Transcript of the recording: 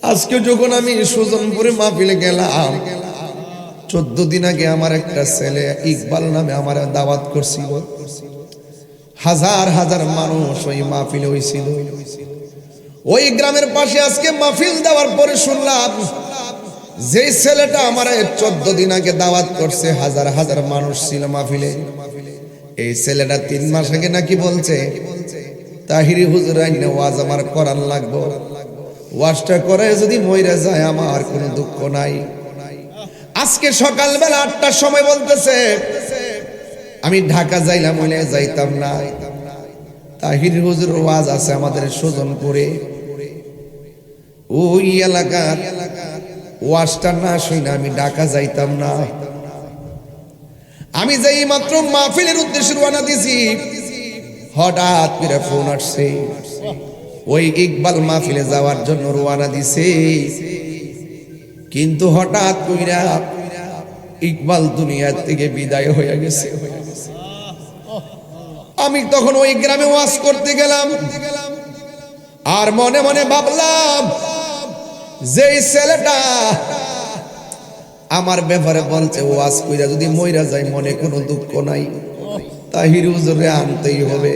আজকে যখন আমি সুজনপুরে মাহফিলে গেলাম, 14 দিন আগে আমার একটা ছেলে ইকবাল নামে আমার দাওয়াত করছিল। হাজার হাজার মানুষ ওই মাহফিলে হইছিল। ওই গ্রামের পাশে আজকে মাহফিল দেওয়ার পরে শুনলাম যে ছেলেটা আমার 14 দিন আগে দাওয়াত করছে, হাজার হাজার মানুষ ছিল মাহফিলে। এই ছেলেটা 3 মাস আগে নাকি বলছে, তাহিরি হুজুর আইনে ওয়াজ আমার করার লাগবো, ওয়াজটা করে যদি মইরা যায় আমার কোনো দুঃখ নাই। আজকে সকালবেলা 8টার সময় বলতেছে আমি ঢাকা যাইলাম, হইলে যাইতাম না, তাহির হুজুর ওয়াজ আছে আমাদের সুজনপুরে, ওই এলাকার ওয়াজটা না শুনে আমি ঢাকা যাইতাম না। আমি যেই মাত্র মাহফিলের উদ্দেশ্যে রওনা দিছি, হঠাৎ করে ফোন আসছে। ওই ইকবাল মাহফিলে যাওয়ার জন্য রওনা দিছে, কিন্তু হঠাৎ কইরা ইকবাল দুনিয়া থেকে বিদায় হয়ে গেছে। আমি তখন ওই গ্রামে ওয়াজ করতে গেলাম, আর মনে মনে ভাবলাম যেই ছেলেটা আমার ব্যাপারে বলছে ওয়াজ কইরা যদি মইরা যায় মনে কোনো দুঃখ নাই, তাহির হুজুরে আনতেই হবে।